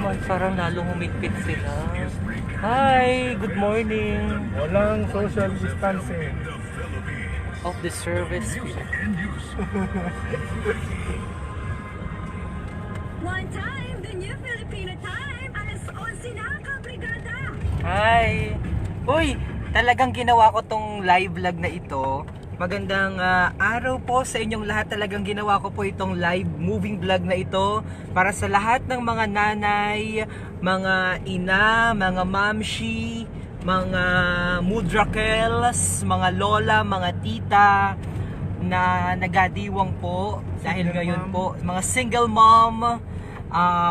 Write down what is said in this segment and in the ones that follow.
naman, parang lalong humigpit sila. Hi, good morning. Walang social distancing. Of the service. One time, the new Filipino time, alas 11 na, kabrigada! Hi! Uy, talagang ginawa ko tong live vlog na ito. Magandang araw po sa inyong lahat. Talagang ginawa ko po itong live moving vlog na ito para sa lahat ng mga nanay, mga ina, mga mamshi, mga mudrakels, mga lola, mga tita na nagadiwang po dahil ngayon po mga single mom.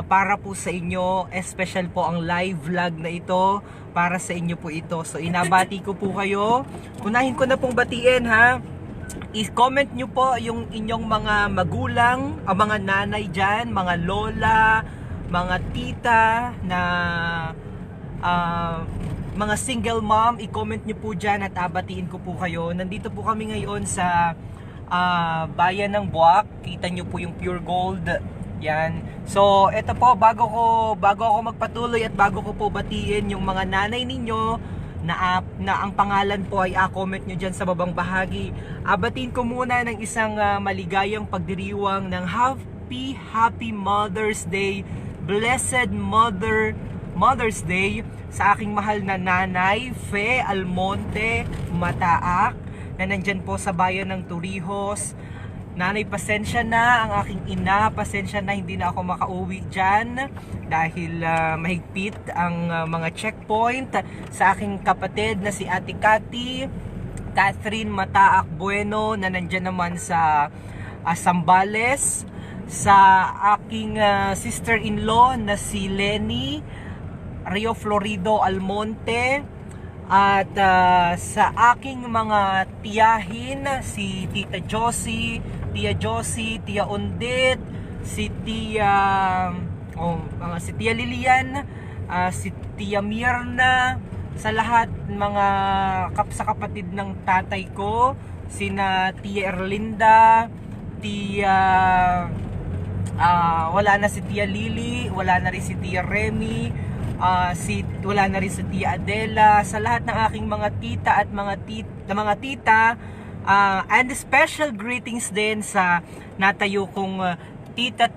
Para po sa inyo, special po ang live vlog na ito para sa inyo po ito. So inabati ko po kayo. Unahin ko na pong batiin ha. I-comment nyo po yung inyong mga magulang, mga nanay dyan, mga lola, mga tita na mga single mom. I-comment nyo po dyan at abatiin ko po kayo. Nandito po kami ngayon sa bayan ng Buwak. Kita nyo po yung pure gold. Yan. So, ito po, bago ako magpatuloy at bago ko po batiin yung mga nanay ninyo na ang pangalan po ay comment nyo dyan sa babang bahagi. Abatin ko muna ng isang maligayang pagdiriwang ng Happy Mother's Day, Blessed Mother's Day sa aking mahal na nanay, Fe Almonte Mataak, na nandyan po sa bayan ng Torrijos. Nanay, pasensya na. Ang aking ina, pasensya na, hindi na ako makauwi dyan dahil mahigpit ang mga checkpoint. Sa aking kapatid na si Ate Catherine Mataak Bueno, na nandyan naman sa Zambales. Sa aking sister-in-law na si Lenny Rio Florido Almonte. At sa aking mga tiyahin, si Tita Josie, Tia Undit, si Tia Lilian, si Tia Mirna, sa lahat mga sa kapatid ng tatay ko, sina Tia Erlinda, wala na si Tia Lily, wala na rin si Tia Remy, wala na rin si Tia Adela, sa lahat ng aking mga tita at mga tita, and special greetings din sa natayo kong tita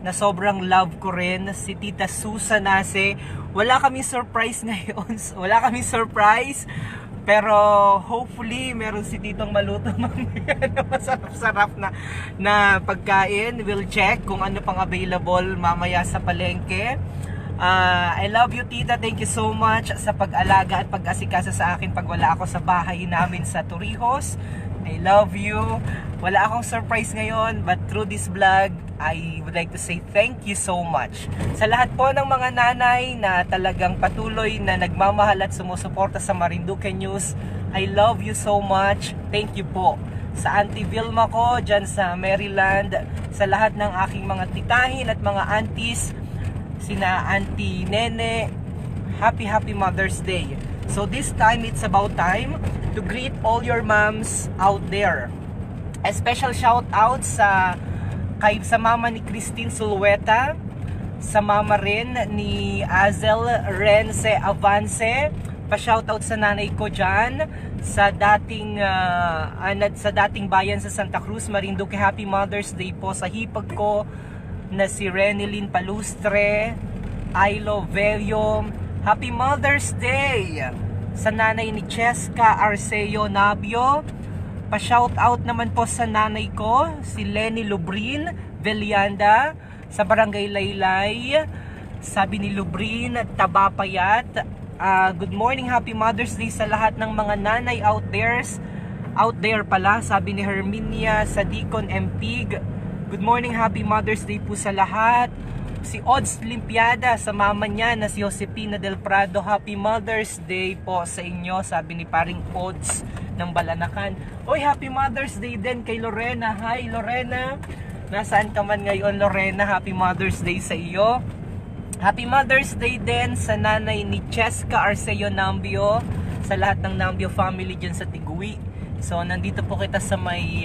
na sobrang love ko rin, si Tita Susan Nase. Wala kaming surprise ngayon. Wala kaming surprise. Pero hopefully meron si Titong maluto mamaya na masarap-sarap na pagkain. We'll check kung ano pang available mamaya sa palengke. I love you, Tita. Thank you so much sa pag-alaga at pag-asikasa sa akin pag wala ako sa bahay namin sa Torrijos. I love you. Wala akong surprise ngayon, but through this vlog, I would like to say thank you so much. Sa lahat po ng mga nanay na talagang patuloy na nagmamahal at sumusuporta sa Marinduque News, I love you so much. Thank you po. Sa Auntie Vilma ko, dyan sa Maryland, sa lahat ng aking mga titahin at mga aunties, sina Auntie Nene, happy Mother's Day. So this time, it's about time to greet all your moms out there. A special shout out sa mama ni Christine Sulueta, sa mama rin ni Azel Rense Avance, pa-shout out sa nanay ko dyan, sa dating bayan sa Santa Cruz, Marinduque. Happy Mother's Day po sa hipag ko na si Renilyn Palustre, Ailo Velio. Happy Mother's Day sa nanay ni Cheska Arceo Nabio. Pa-shout out naman po sa nanay ko, si Lenny Lubrin Velianda, sa Barangay Laylay. Sabi ni Lubrin, Tabapayat. Good morning, Happy Mother's Day sa lahat ng mga nanay out there pala, sabi ni Herminia sa Deacon Empig. Good morning, Happy Mother's Day po sa lahat. Si Odds Limpiada, sa mama niya na si Josepina Del Prado, Happy Mother's Day po sa inyo, sabi ni paring Odds ng Balanakan. Oy, Happy Mother's Day din kay Lorena. Hi Lorena, nasaan ka man ngayon Lorena? Happy Mother's Day sa iyo. Happy Mother's Day din sa nanay ni Cheska Arceo Nambio, sa lahat ng Nambio family dyan sa Tigui. So nandito po kita sa may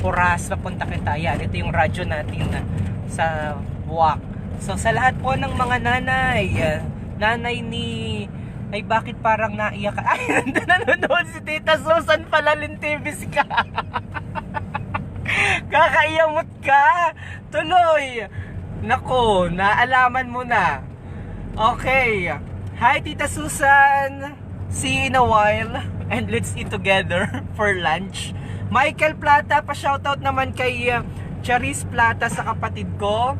Puras, papunta kita. Yan, ito yung radyo natin sa Buwak. So sa lahat po ng mga nanay, nanay ni... Ay, bakit parang naiyak ka? Ay, nanonood si Tita Susan pala, Lintibis ka. Kakaiyamot ka. Tuloy. Nako, naalaman mo na. Okay. Hi, Tita Susan. See you in a while. And let's eat together for lunch. Michael Plata, pa-shoutout naman kay Charis Plata sa kapatid ko.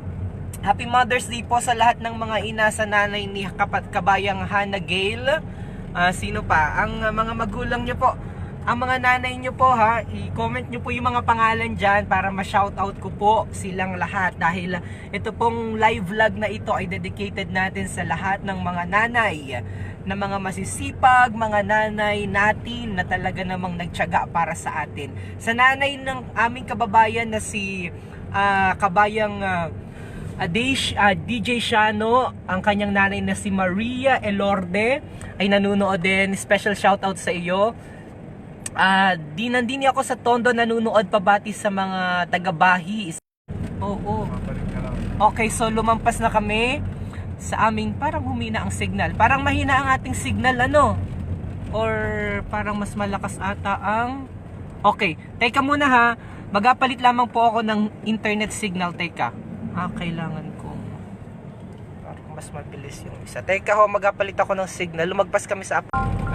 Happy Mother's Day po sa lahat ng mga ina sa nanay ni kabayang Hannah Gale. Sino pa? Ang mga magulang nyo po. Ang mga nanay nyo po ha, i-comment nyo po yung mga pangalan dyan para ma-shoutout ko po silang lahat. Dahil ito pong live vlog na ito ay dedicated natin sa lahat ng mga nanay. Na mga masisipag, mga nanay natin na talaga namang nagtiyaga para sa atin. Sa nanay ng aming kababayan na si kabayang... DJ Shano, ang kanyang nanay na si Maria Elorde ay nanunood din. Special shoutout sa iyo. Nandini ako sa Tondo, nanunood pabati sa mga taga-Bahi. Oo. Okay, so lumampas na kami sa aming parang humina ang signal. Parang mahina ang ating signal, ano? Or parang mas malakas ata ang... Okay, teka muna ha. Magapalit lamang po ako ng internet signal, teka. Kailangan ko parang mas mabilis yung isa. Teka ho, magapalit ako ng signal. Lumagpas kami sa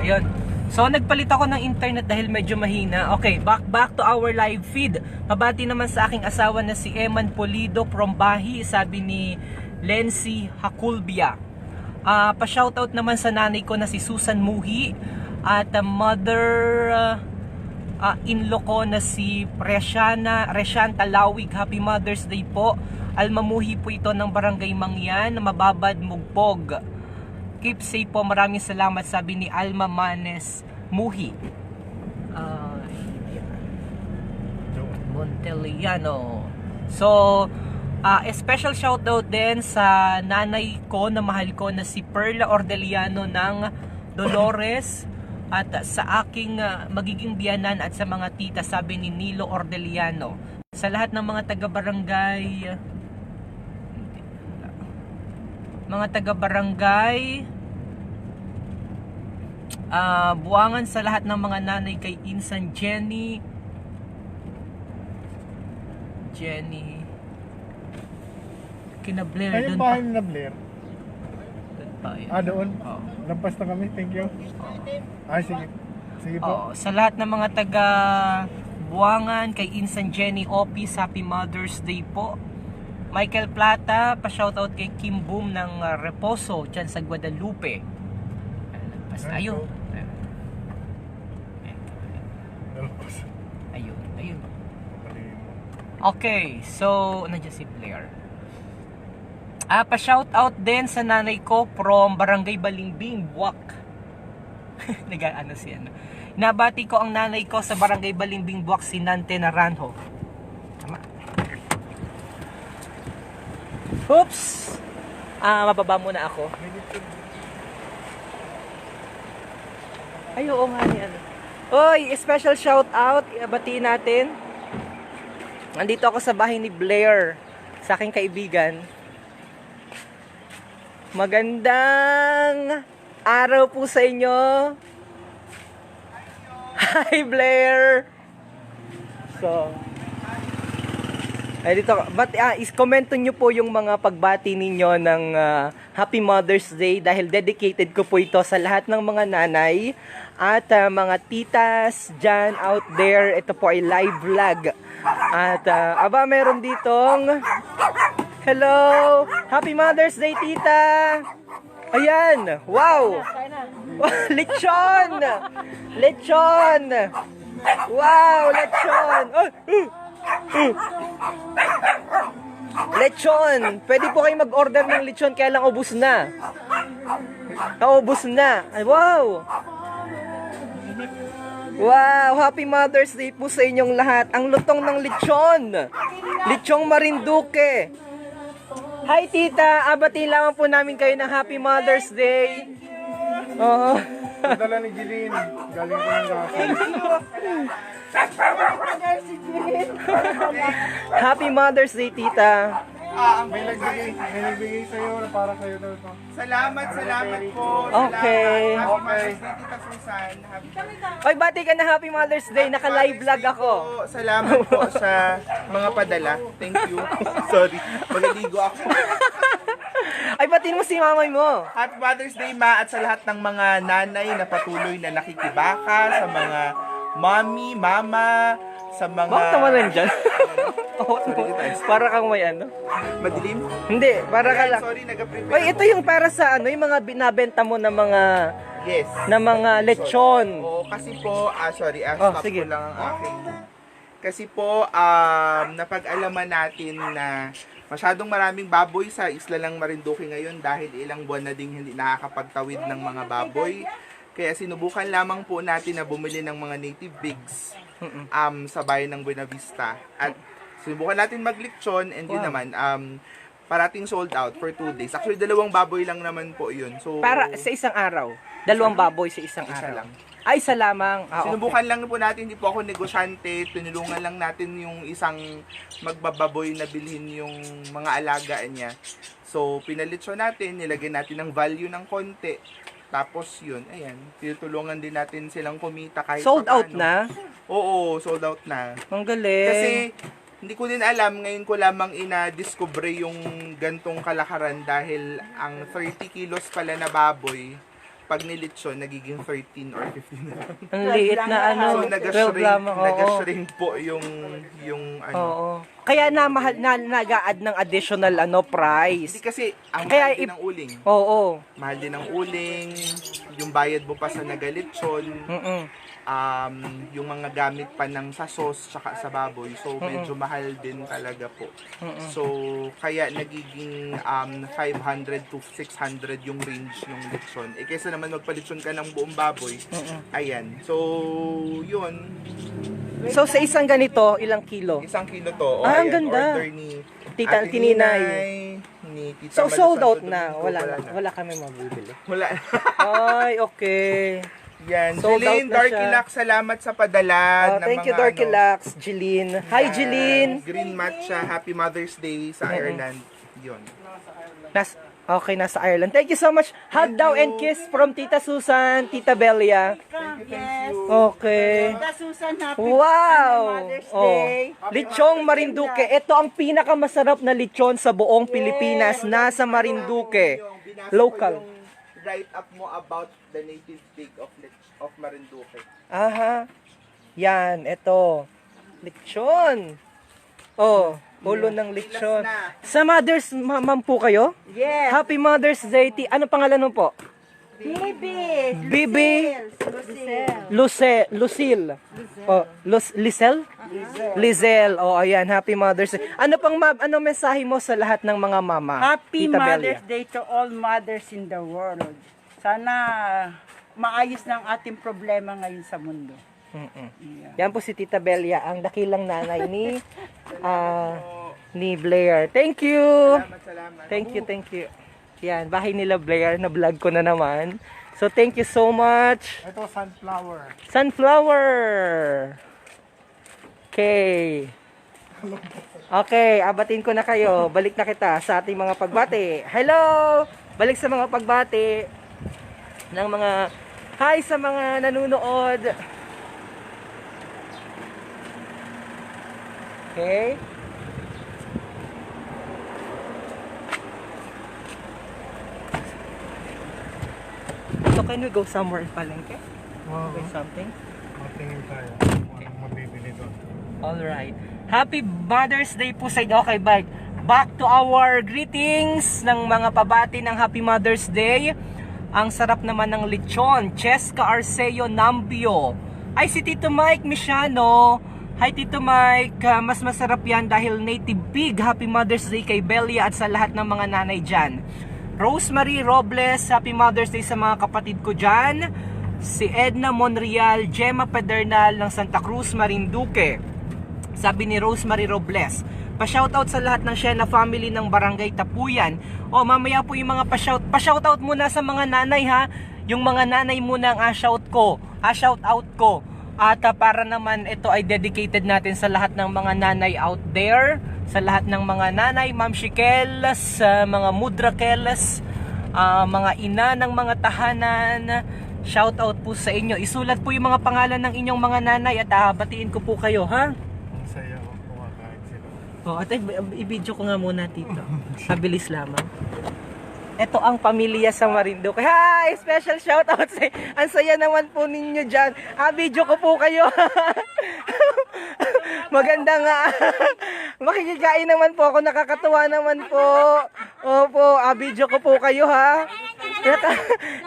ayun. So nagpalit ako ng internet dahil medyo mahina. Okay, back to our live feed. Mabati naman sa aking asawa na si Eman Polido from Bahi, sabi ni Lency Hakulbia. Pa-shoutout naman sa nanay ko na si Susan Muhi at mother in-law ko na si Reshanta Lawig. Happy Mother's Day po. Almamuhi po ito ng Barangay Mangyan na Mababad, Mugpog. Keep safe po. Maraming salamat, sabi ni Alma Manes Muhi. Monteliano. So, special shoutout din sa nanay ko na mahal ko na si Perla Ordeliano ng Dolores. At sa aking magiging biyanan at sa mga tita, sabi ni Nilo Ordeliano. Sa lahat ng mga taga-barangay, buwangan sa lahat ng mga nanay kay Insan Jenny kina Blair. Ayun bahay na Blair. Doon. Oh. Lampas na kami, thank you. Sige. Sige po. Sa lahat ng mga taga Buwangan, kay Insan Jenny Opis, Happy Mother's Day po. Michael Plata, pa-shoutout kay Kim Boom ng Reposo dyan sa Guadalupe. Basta ayun. Ayun. Okay, so nandiyan si Blair. Pa-shoutout din sa nanay ko from Barangay Balimbing, Buwak. Nabati ko ang nanay ko sa Barangay Balimbing, Buwak, si Nante Naranjo. Tama. Oops! Mababa muna ako. Ay, oo nga ni ano. Oy, special shout out. Batiin natin. Nandito ako sa bahay ni Blair, sa aking kaibigan. Magandang araw po sa inyo. Hi Blair. So, ay dito, komento nyo po yung mga pagbati ninyo ng Happy Mother's Day dahil dedicated ko po ito sa lahat ng mga nanay at mga titas dyan out there. Ito po ay live vlog. At meron ditong hello! Happy Mother's Day, tita! Ayan! Wow! Lechon! Lechon! Wow! Lechon! Lechon! Pwede po kayo mag-order ng lechon kaya lang ubos na. Naubos na. Wow! Wow! Happy Mother's Day po sa inyong lahat. Ang lutong ng lechon. Lechong Marinduque. Hi tita, abatin lamang po namin kayo ng Happy Mother's Day. Oo. Dala ni Jeline. Galing ko ng gasol. Happy Mother's Day tita. May nagbigay sa'yo na para sa'yo daw ito. Salamat po. Okay. Happy Mother's Day, Tita Susan. Oy, bati ka na Happy Mother's Day. Naka-live vlog ako. Salamat po sa mga padala. Thank you. Sorry, magaligo ako. Ay, batiin mo si mamay mo. Happy Mother's Day, Ma, at sa lahat ng mga nanay na patuloy na nakikibaka, sa mga mommy, mama, sa mga... Bakit naman rin dyan? Para kang may ano? Madilim? Hindi, para ka lang. Sorry, nag-prepare Oy, ito yung para sa ano, yung mga binabenta mo na mga Yes. lechon. Oo, kasi po, sorry, Oh, stop sige. ko lang ang aking... Kasi po, napag-alaman natin na masyadong maraming baboy sa Isla ng Marinduque ngayon dahil ilang buwan na ding hindi nakakapagtawid ng mga baboy. Kaya sinubukan lamang po natin na bumili ng mga native pigs sa bayan ng Buena Vista. At sinubukan natin maglechon and yun naman, parating sold out for 2 days. Actually, 2 baboy lang naman po yun. So, Para sa isang araw. 2 baboy sa isang Isa araw. lang. Ay, isa lamang. Okay. Sinubukan lang po natin, hindi po ako negosyante, tinulungan lang natin yung isang magbababoy na bilhin yung mga alaga niya. So, pinalitso natin, nilagyan natin ng value ng konti. Tapos yun, ayan, tinutulungan din natin silang kumita kahit Sold out papaano. na? Oo, sold out na. Ang galing. Kasi, hindi ko din alam, ngayon ko lamang ina-discover yung gantong kalakaran dahil ang 30 kilos pala na baboy, pag nilitsyon, nagiging 13 or 15 na lang. Ang liit na ano. So, 12 lamang. Oo. nag-shrink po yung ano. Oo. Kaya na mahal na nag-a-add ng additional ano Hindi price. kasi, ang Kaya mahal din ng uling. Oo. Mahal din ng uling, yung bayad mo pa sa nagalitsyon, yung mga gamit pa ng sa sauce tsaka sa baboy. So, medyo mahal din talaga po. So, kaya nagiging 500 to 600 yung range ng lechon. Eh, kaysa naman magpalitsyon ka ng buong baboy, ayan. So, yun. So sa isang ganito, ilang kilo? 1 kilo to. Ah, ang ayan, ganda. Order ni Tita Ate Tininay. ni Tita So Malu sold out Santo na. Domingo, Wala na. kami mabibili. Wala. Ay, okay. Yan. Sold out Jeline, na Darky siya. Lax, salamat sa padala. Oh, thank you, Dorky Lax, Jeline. Hi, Jeline. Green matcha, Happy Mother's Day sa Ireland. Yun. Okay, nasa Ireland. Thank you so much. Hug daw and kiss from Tita Susan, Tita Belia. Yes. Okay. Tita Susan, happy Wow! Mother's Oh. Day. Lechong Marinduque. Ito ang pinakamasarap na lechon sa buong Pilipinas. Nasa Marinduque. Binasa Local. ko yung write-up mo about the native pig of Marinduque. Aha. Yan, ito. Lechon. Oh, ulo ng lechon. Sa Mother's Ma'am po kayo? Yes. Happy Mother's Day. Ano pangalan mo po? Bibi. Bibi. Lucille. Oh, Lisel? Lizel. Oh, ayan. Happy Mother's Day. Ano pang ano mensahe mo sa lahat ng mga mama? Happy Tita Mother's Belia? Day to all mothers in the world. Sana maayos na ang ating problema ngayon sa mundo. Yan po si Tita Belia, ang dakilang nanay ni Blair. Thank you. Salamat. Thank you. Yan, bahay nila Blair, na vlog ko na naman. So thank you so much. Ito, sunflower. Sunflower. Okay. Okay, abatin ko na kayo. Balik na kita sa ating mga pagbati. Hello! Balik sa mga pagbati ng mga hi sa mga nanonood. Okay. So can we go somewhere in Palengke? With something? Matingin tayo. Anong mabibili doon? Alright. Happy Mother's Day po sa inyo. Okay, bye. Back to our greetings ng mga pabati ng Happy Mother's Day. Ang sarap naman ng lechon. Cheska Arceo Nambio. Ay, si Tito Mike Misiano. Hi Tito Mike. Mas masarap yan dahil native pig. Happy Mother's Day kay Belia at sa lahat ng mga nanay dyan. Rosemary Robles. Happy Mother's Day sa mga kapatid ko dyan. Si Edna Monreal, Gemma Pedernal ng Santa Cruz, Marinduque. Sabi ni Rosemary Robles, pa-shoutout sa lahat ng Shena family ng Barangay Tapuyan. O mamaya po yung mga pa-shoutout muna sa mga nanay ha. Yung mga nanay muna ang shoutout ko. At para naman ito ay dedicated natin sa lahat ng mga nanay out there, sa lahat ng mga nanay, mamsikelas, mga mudrakelas, mga ina ng mga tahanan. Shout out po sa inyo. Isulat po yung mga pangalan ng inyong mga nanay at batiin ko po kayo, ha? Ang saya ko kumakain sila. Oh, ate, i-video ko nga muna dito. Mabilis lamang. Ito ang pamilya sa Marinduque. Hi! Special shoutout sa... Ang saya naman po ninyo dyan. Video ko po kayo. Maganda nga. Makikikain naman po ako. Nakakatuwa naman po. Opo, video ko po kayo, ha.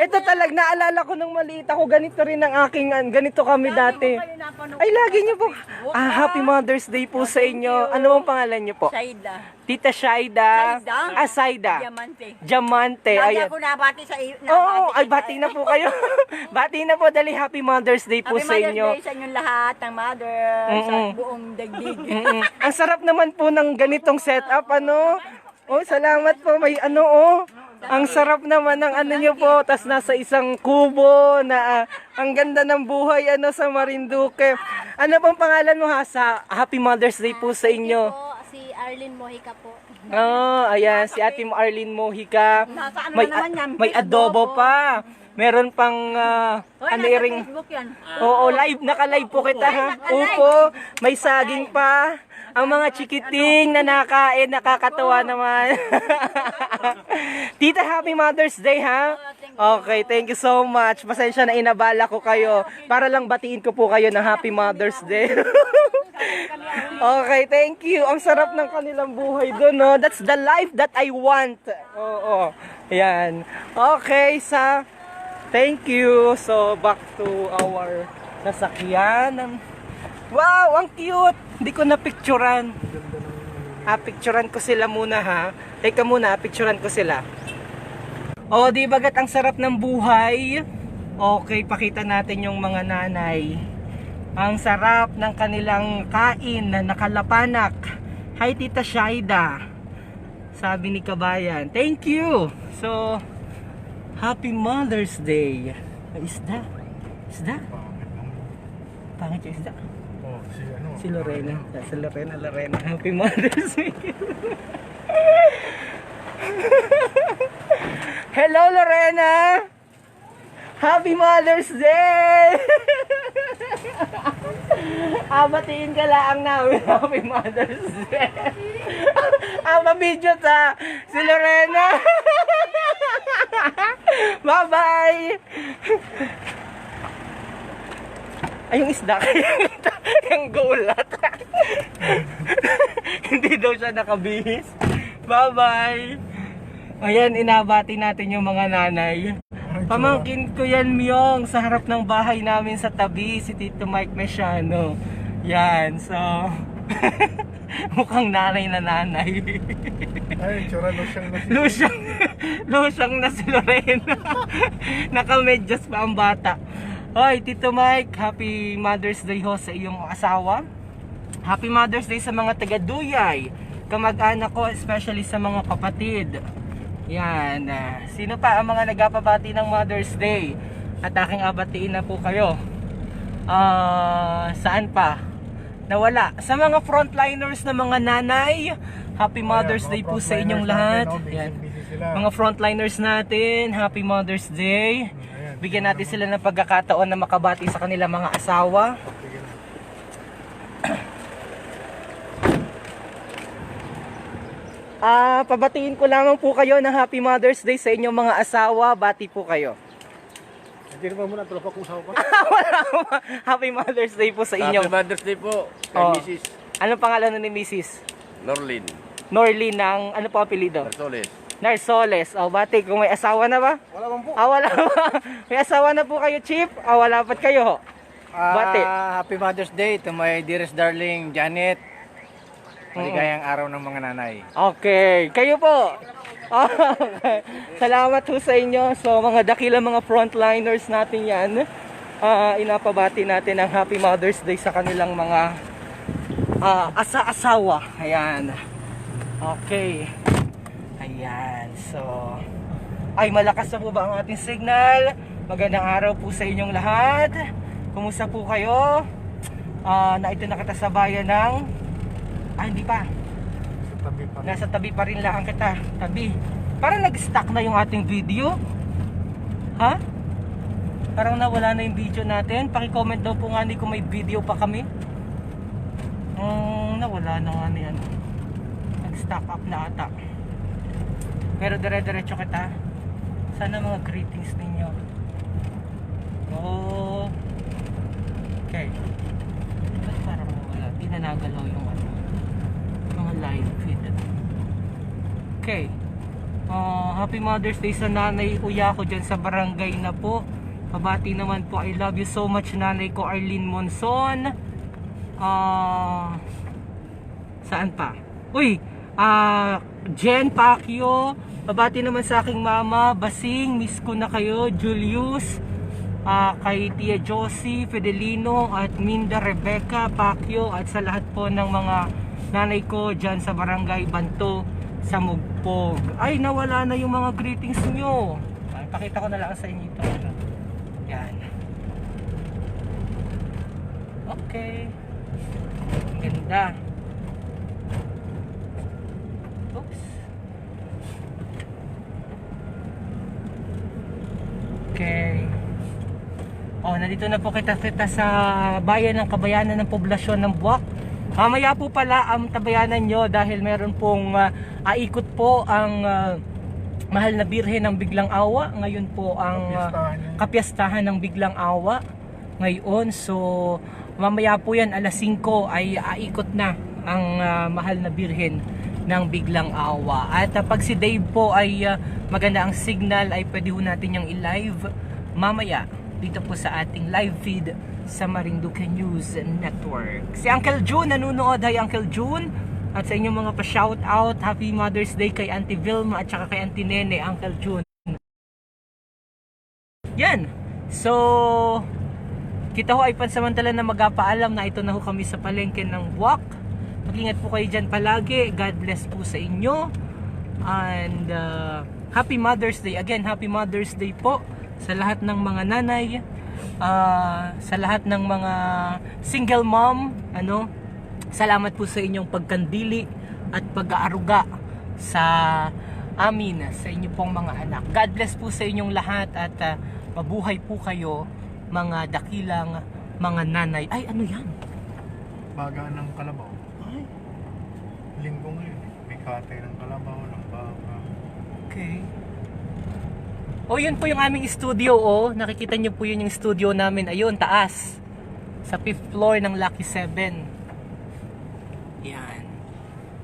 Ito talaga, naalala ko nung maliit ako. Ganito rin ang aking... Ganito kami dati. Ay, lagi nyo po. Happy Mother's Day po sa inyo. Ano ang pangalan nyo po? Saida. Tita Shaida. Saida? Saida. Diamante. Diamante. Lagi Ayan. ako nabati sa iyo. Oo, ay bati na po kayo. Bati na po, dali Happy Mother's Day po Happy sa Mother's inyo. Day sa inyong lahat ng mother sa buong daigdig. Ang sarap naman po ng ganitong setup, ano? Oh, salamat po. May ano, oh. Ang sarap naman ng ano nyo po. Tas nasa isang kubo na ang ganda ng buhay ano sa Marinduque. Ano pong pangalan mo ha sa Happy Mother's Day po sa inyo? Po, si Arlene Mojica po. Oh, ayan, si Ate Arlene Mojica. Nasa ano May, na naman yan? may adobo pa. Meron pang Hoy, ano nasa ring... Facebook yan. Oo, live, naka-live po kita ha. Upo, may saging pa. Ang mga chikiting na nakain, nakakatawa naman. Tita, Happy Mother's Day ha. Okay, thank you so much. Pasensya na inabala ko kayo. Para lang batiin ko po kayo ng Happy Mother's Day. Okay, thank you. Ang sarap ng kanilang buhay doon, no? That's the life that I want. Oo, yan. Okay, thank you. So, back to our sasakyan. Wow, ang cute! Hindi ko na-picturean. Picturean ko sila muna ha. Teka muna, picturean ko sila. Oh, di bagat ang sarap ng buhay? Okay, pakita natin yung mga nanay. Ang sarap ng kanilang kain na nakalapanak. Hi, Tita Shaida. Sabi ni Kabayan. Thank you! So, Happy Mother's Day. Ay, isda. Isda? Pangit yung isda. Oh, si ano? Si Lorena. Si Lorena. Happy Mother's Day. Hello, Lorena! Happy Mother's Day! Batiin ka lang namin. Happy Mother's Day. Video ta si Lorena. Bye-bye! Ay, yung isda yung gulat. Hindi daw siya nakabihis. Bye-bye! Ayan, inabati natin yung mga nanay. Pamangkin ko yan, Myong, sa harap ng bahay namin sa tabi, si Tito Mike Mesiano. Yan, so... mukhang nanay na nanay. Ay, tsura losyang na si... Lusyang na si Lorena. Nakamedyas pa ang bata. Hoy, Tito Mike, Happy Mother's Day ho sa iyong asawa. Happy Mother's Day sa mga taga-Duyay, kamag-anak ko, especially sa mga kapatid. Yan. Sino pa ang mga nagpapabati ng Mother's Day? At aking abatiin na po kayo. Saan pa? Nawala. Sa mga frontliners na mga nanay, Happy Mother's Day po sa inyong lahat. Yan. Mga frontliners natin, Happy Mother's Day. Bigyan natin sila ng pagkakataon na makabati sa kanilang mga asawa. Pabatiin ko lamang po kayo ng Happy Mother's Day sa inyong mga asawa. Bati po kayo. Hindi naman muna, tulog akong sawa ko. Happy Mother's Day po sa inyo. Happy Mother's Day po kay Oh. Mrs. Anong pangalan ni Mrs.? Norlin Norlin ng ano po apelido? Narsoles. Narsoles. Bati, kung may asawa na ba? Wala bang po? Wala ba? May asawa na po kayo, Chief? Wala pa kayo ho? Bati. Happy Mother's Day to my dearest darling Janet. Maligayang araw ng mga nanay. Okay, kayo po. Okay. Salamat po sa inyo. So mga dakilang mga frontliners natin yan. Inapabati natin ang Happy Mother's Day sa kanilang mga asa-asawa. Ayan. Okay. Ayan. So, ay malakas na po ba ang ating signal? Magandang araw po sa inyong lahat. Kumusta po kayo? Na ito nakatasabayan ng hindi pa. tabi pa rin. Nasa tabi pa rin lang kita. Tabi. Parang nag-stuck na yung ating video. Ha? Parang nawala na yung video natin. Paki-comment daw po nga ni kung may video pa kami. Nawala na nga ni ano. Nag-stuck up na ata. Pero dire-diretso kita. Sana mga greetings ninyo. Oh. Okay. Ba't parang wala? Di na nagalaw yung ano. Mga live feed. Okay. Happy Mother's Day sa nanay Uya ko dyan sa barangay na po. Pabati naman po, I love you so much nanay ko Arlene Monson. Saan pa? Uy, Jen Pacquiao. Pabati naman sa aking mama Basing, miss ko na kayo. Julius, kay Tia Josie Fidelino at Minda Rebecca Pacquiao, at sa lahat po ng mga nanay ko dyan sa barangay Banto sa Mugpog. Ay, nawala na yung mga greetings nyo. Pakita ko na lang sa inyo ito. Yan. Okay. Ganda. Oops. Okay. Nandito na po kita sa bayan ng Kabayanan ng poblasyon ng Buwak. Mamaya po pala ang tabayanan nyo dahil meron pong aikot po ang Mahal na Birhen ng Biglang Awa. Ngayon po ang kapiyastahan ng Biglang Awa ngayon. So mamaya po yan alas 5 ay aikot na ang Mahal na Birhen ng Biglang Awa. At pag si Dave po ay maganda ang signal, ay pwede ho natin yung i-live mamaya dito po sa ating live feed sa Marinduque News Network. Si Uncle June nanonood. Hi Uncle June. At sa inyong mga pa-shoutout, Happy Mother's Day kay Auntie Vilma at saka kay Auntie Nene, Uncle June. Yan. So, kita ho ay pansamantala na magpapaalam na ito na ho kami sa palengke ng Buwak. Mag-ingat po kayo dyan palagi. God bless po sa inyo. And Happy Mother's Day. Again, Happy Mother's Day po sa lahat ng mga nanay, sa lahat ng mga single mom, salamat po sa inyong pagkandili at pag-aaruga sa amin, sa inyo pong mga anak. God bless po sa inyong lahat at mabuhay po kayo, mga dakilang mga nanay. Ay, ano yan? Baga ng kalabaw. Ay. Linggo ngayon. May katay ng kalabaw, ng baga. Okay. Yun po yung aming studio, Nakikita nyo po yun yung studio namin. Ayun, taas. Sa 5th floor ng Lucky 7. Yan.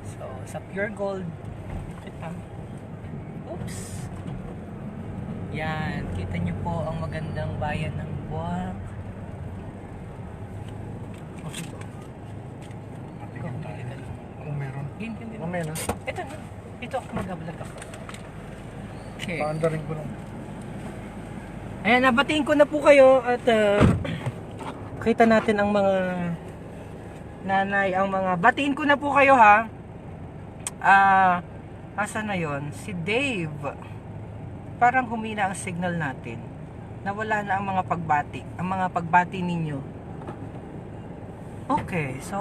So, sa Pure Gold. Kita. Oops. Yan. Kita nyo po ang magandang bayan ng Buwak. Okay. Patingin tayo. Kung meron. Game. Mamaya na. Ito na. Ito ako mag-vlog ako. Okay. Paandarin ko lang. Ayan, nabatiin ko na po kayo at kita natin ang mga nanay, ang mga batiin ko na po kayo ha. Asa na yon? Si Dave. Parang humina ang signal natin. Nawala na ang mga pagbati. Ang mga pagbati ninyo. Okay, so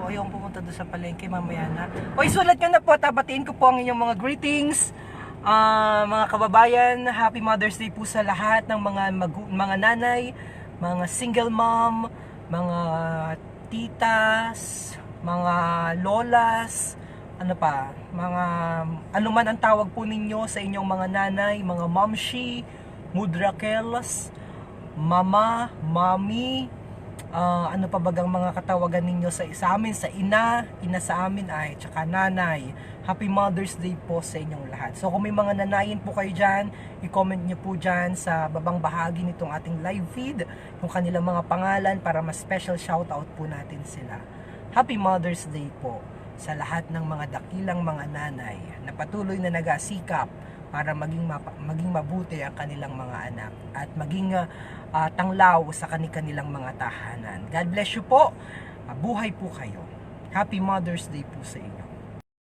ayong pumunta doon sa palengke mamaya na. Sulat nyo na po. Batiin ko po ang inyong mga greetings. Mga kababayan, Happy Mother's Day po sa lahat ng mga nanay, mga single mom, mga titas, mga lolas, mga anuman ang tawag po ninyo sa inyong mga nanay, mga momshi, mudrakels, mama, mami, ano pa bagang mga katawagan ninyo sa amin, sa ina sa amin ay, tsaka nanay. Happy Mother's Day po sa inyong lahat. So kung may mga nanayin po kayo dyan, i-comment nyo po dyan sa babang bahagi nitong ating live feed, yung kanilang mga pangalan para mas special shoutout po natin sila. Happy Mother's Day po sa lahat ng mga dakilang mga nanay na patuloy na nag-asikap para maging mabuti ang kanilang mga anak at maging tanglaw sa kanilang mga tahanan. God bless you po. Mabuhay po kayo. Happy Mother's Day po sa inyo.